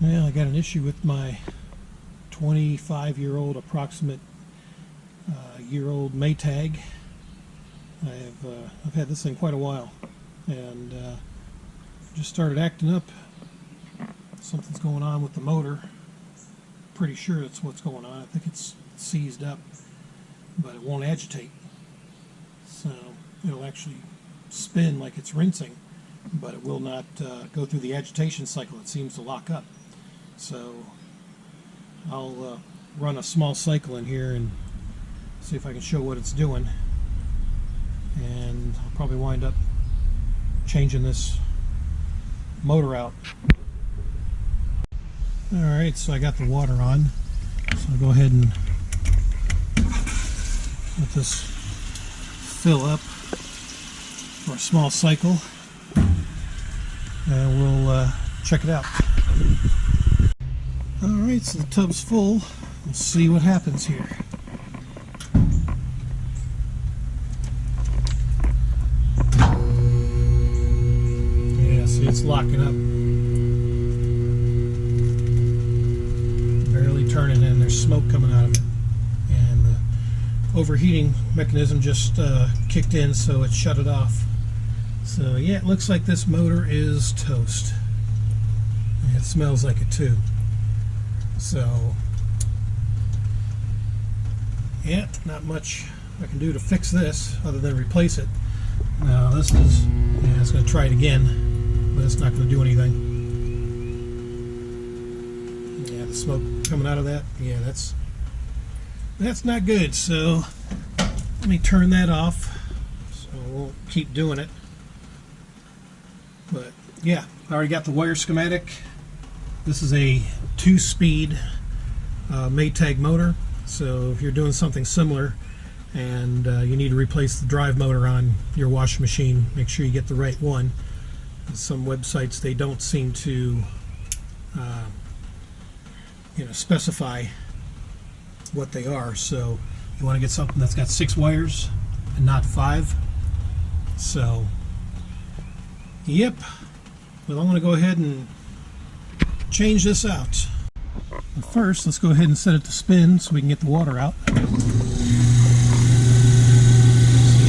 Well, I got an issue with my 25-year-old, approximate year-old Maytag. I've had this thing quite a while, and just started acting up. Something's going on with the motor. Pretty sure that's what's going on. I think it's seized up, but it won't agitate. So it'll actually spin like it's rinsing, but it will not go through the agitation cycle. It seems to lock up. So I'll run a small cycle in here and see if I can show what it's doing. And I'll probably wind up changing this motor out. Alright, so I got the water on. So I'll go ahead and let this fill up for a small cycle, and we'll check it out. Alright, so the tub's full. Let's see what happens here. Yeah, see, it's locking up. Barely turning, and there's smoke coming out of it. And the overheating mechanism just kicked in, so it shut it off. So yeah, it looks like this motor is toast. It smells like it too. So yeah, not much I can do to fix this other than replace it. Now this is, yeah, it's going to try it again, but it's not going to do anything. Yeah, the smoke coming out of that, yeah, that's not good. So let me turn that off, so I won't keep doing it. But yeah, I already got the wire schematic. This is a 2-speed Maytag motor, so if you're doing something similar and you need to replace the drive motor on your washing machine, make sure you get the right one. Some websites, they don't seem to specify what they are, so you want to get something that's got 6 wires and not 5. So yep, well, I'm going to go ahead and change this out. But first, let's go ahead and set it to spin so we can get the water out. So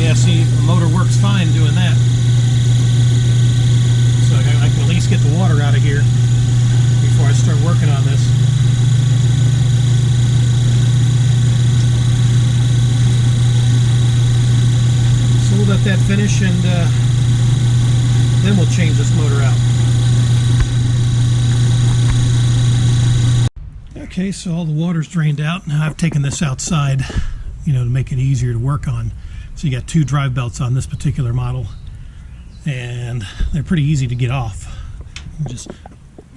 yeah, see, the motor works fine doing that. So I can at least get the water out of here before I start working on this. So we'll let that finish, and then we'll change this motor out. Okay, so all the water's drained out. Now I've taken this outside, to make it easier to work on. So you got 2 drive belts on this particular model, and they're pretty easy to get off. Just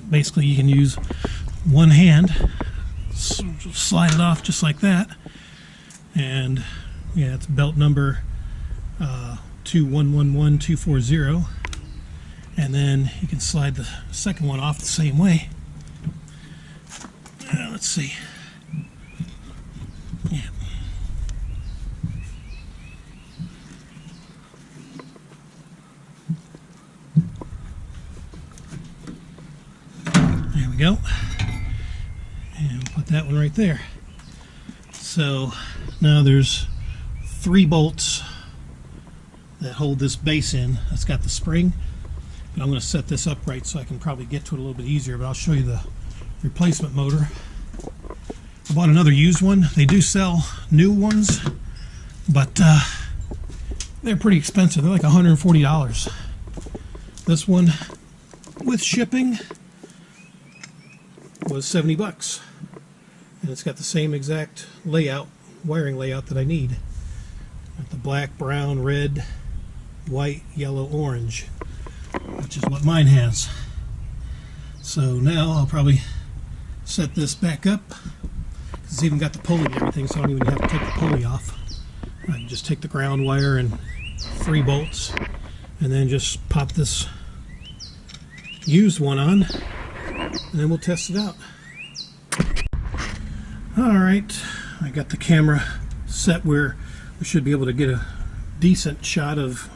basically you can use one hand, slide it off just like that, and yeah, it's belt number 2111240, and then you can slide the second one off the same way. Let's see. Yeah. There we go. And put that one right there. So now there's 3 bolts that hold this base in. That's got the spring. And I'm going to set this upright so I can probably get to it a little bit easier, but I'll show you the replacement motor. I bought another used one. They do sell new ones, but they're pretty expensive. They're like $140. This one, with shipping, was $70, and it's got the same exact layout, wiring layout that I need. Got the black, brown, red, white, yellow, orange, which is what mine has. So now I'll probably set this back up. It's even got the pulley and everything, so I don't even have to take the pulley off. I can just take the ground wire and 3 bolts, and then just pop this used one on, and then we'll test it out. Alright, I got the camera set where we should be able to get a decent shot of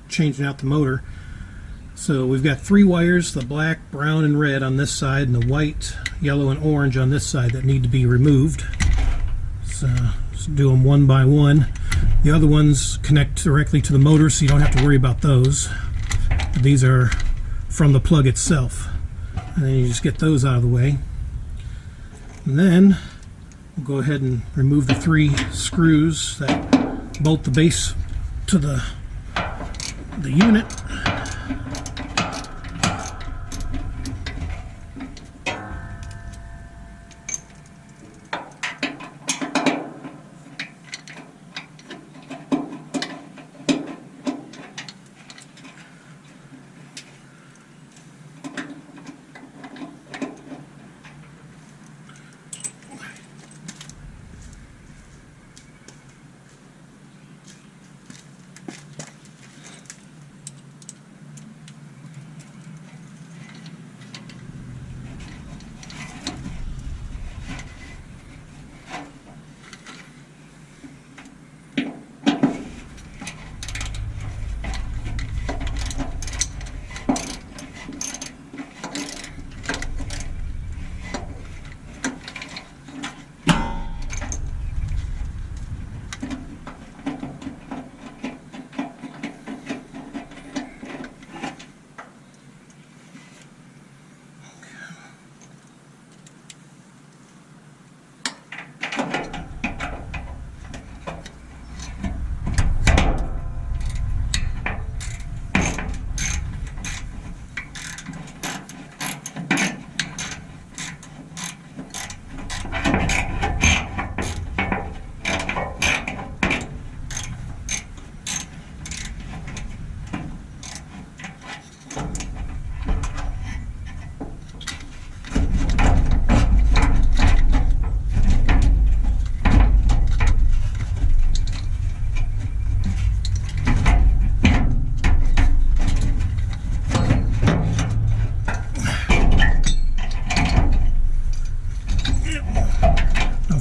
changing out the motor. So we've got 3 wires, the black, brown, and red on this side, and the white, yellow, and orange on this side that need to be removed. So let's do them one by one. The other ones connect directly to the motor, so you don't have to worry about those. These are from the plug itself. And then you just get those out of the way. And then we'll go ahead and remove the 3 screws that bolt the base to the unit.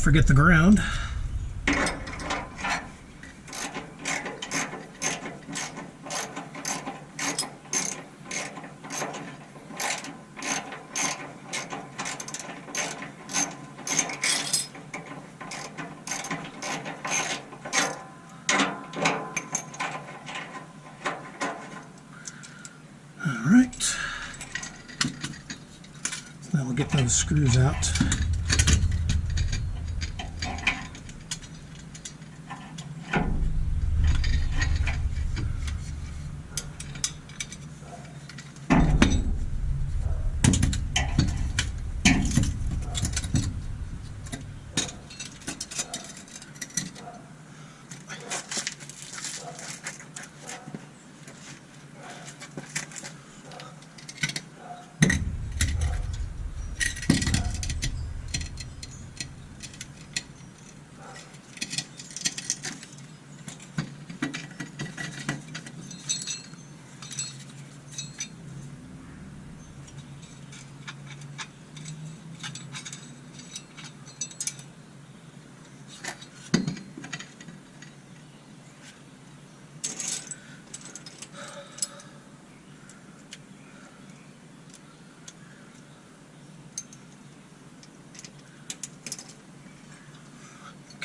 Forget the ground. All right. Now we'll get those screws out.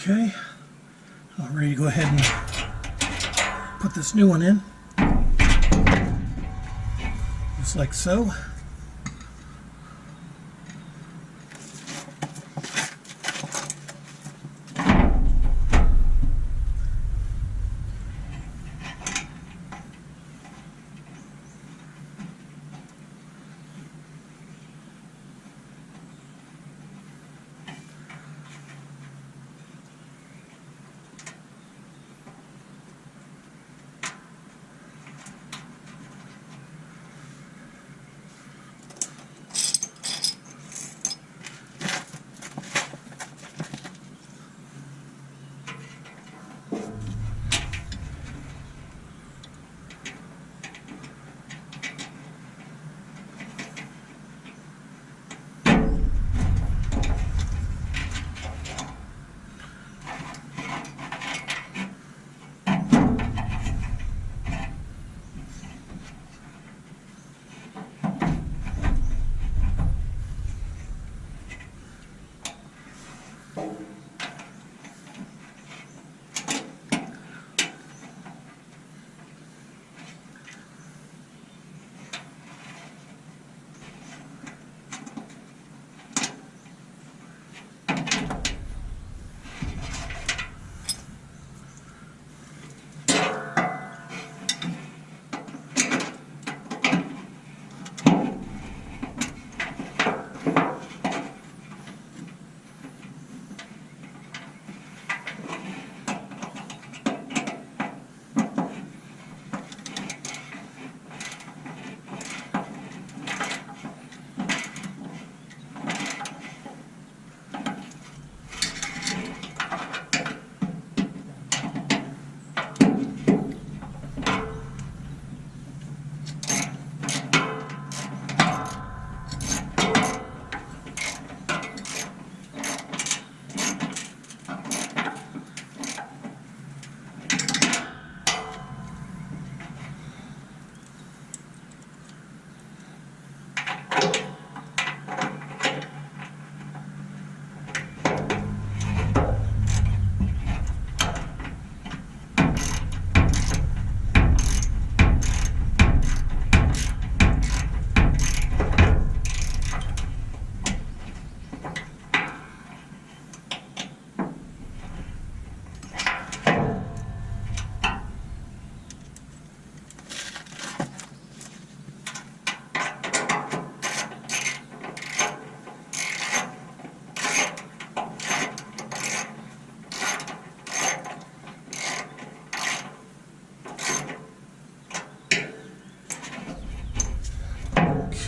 Okay, I'm ready to go ahead and put this new one in, just like so.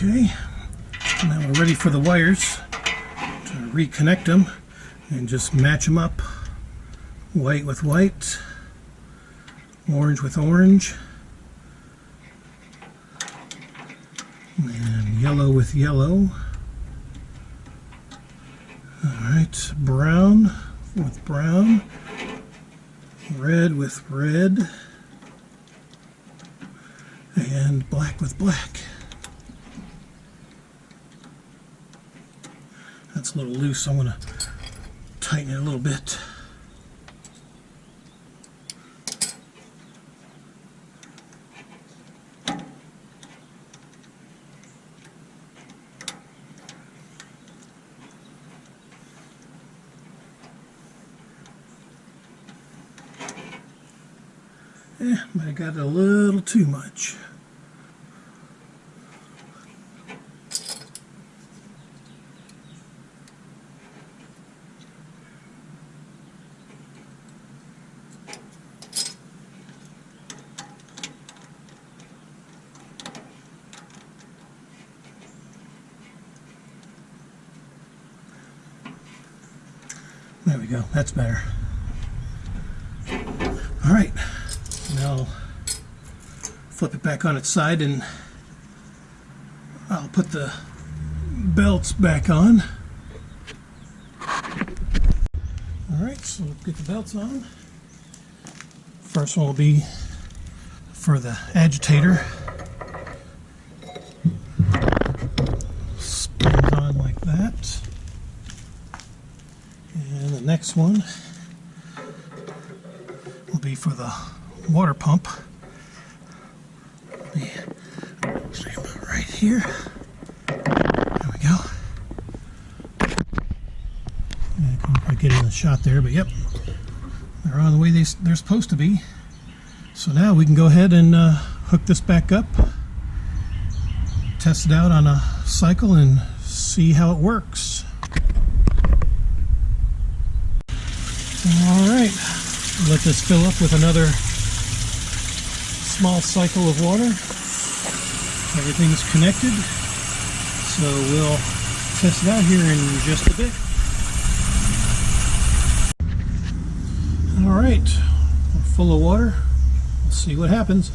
Okay, now we're ready for the wires to reconnect them and just match them up. White with white, orange with orange, and yellow with yellow. Alright, brown with brown, red with red, and black with black. That's a little loose, so I'm going to tighten it a little bit. But I got a little too much. There we go, that's better. All right, now flip it back on its side and I'll put the belts back on. All right, so we'll get the belts on. First one will be for the agitator. Spins on like that. And the next one will be for the water pump. Right here. There we go. I couldn't quite get in the shot there, but yep, they're on the way they're supposed to be. So now we can go ahead and hook this back up, test it out on a cycle, and see how it works. All right, let this fill up with another small cycle of water. Everything's connected, so we'll test it out here in just a bit. All right, we're full of water. Let's see what happens.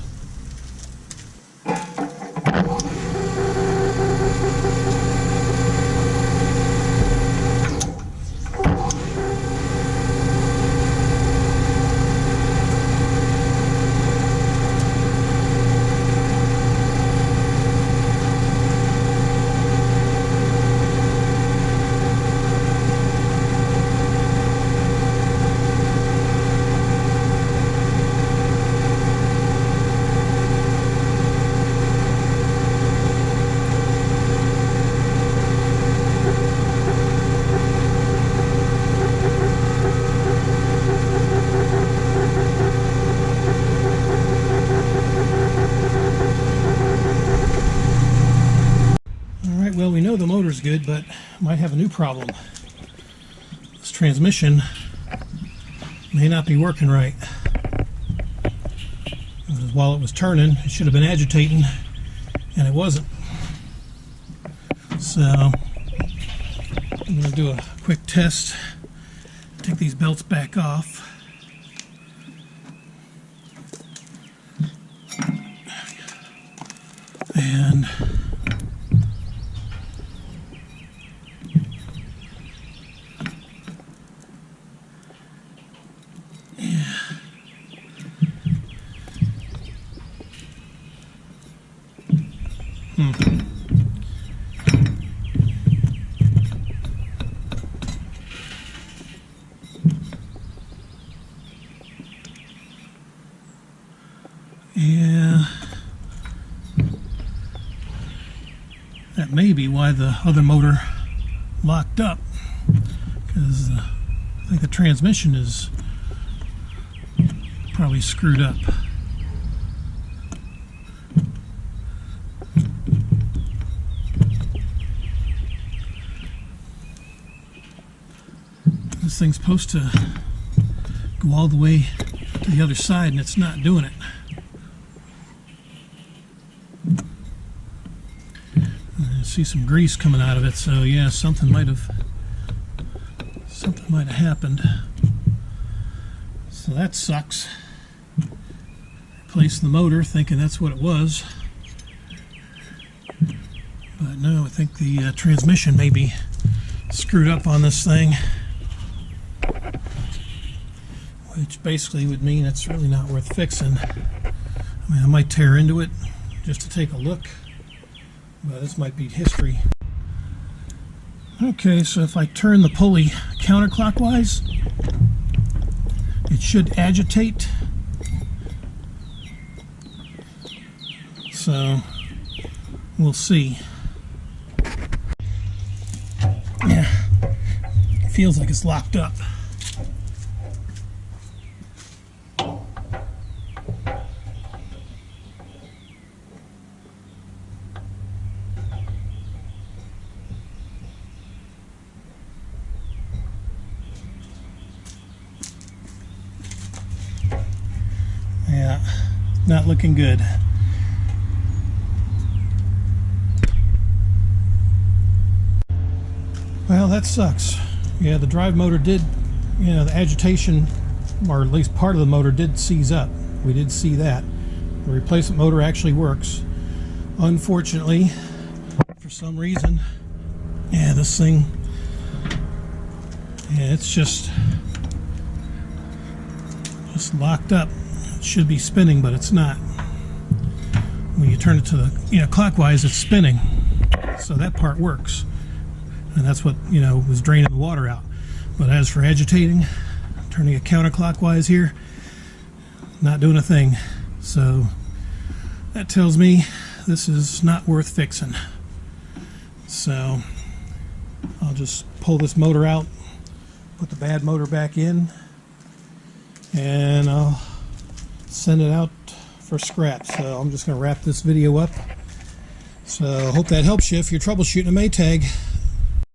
Well, we know the motor's good, but might have a new problem. This transmission may not be working right. While it was turning, it should have been agitating, and it wasn't. So I'm going to do a quick test. Take these belts back off. And yeah, that may be why the other motor locked up, because I think the transmission is probably screwed up. This thing's supposed to go all the way to the other side, and it's not doing it. see some grease coming out of it, so yeah, something might have happened. So that sucks. Replaced the motor thinking that's what it was, but no, I think the transmission may be screwed up on this thing, which basically would mean it's really not worth fixing. I mean, I might tear into it just to take a look, but this might be history. Okay, so if I turn the pulley counterclockwise, it should agitate. So we'll see. Yeah, it feels like it's locked up. Yeah, not looking good. Well, that sucks. Yeah, the drive motor did, the agitation, or at least part of the motor did seize up. We did see that. The replacement motor actually works. Unfortunately, for some reason, yeah, this thing, yeah, it's just locked up. It should be spinning, but it's not. When you turn it to the, clockwise, it's spinning. So that part works. And that's what, was draining the water out. But as for agitating, turning it counterclockwise here, not doing a thing. So that tells me this is not worth fixing. So I'll just pull this motor out, put the bad motor back in, and I'll send it out for scrap. So I'm just going to wrap this video up. So I hope that helps you if you're troubleshooting a Maytag.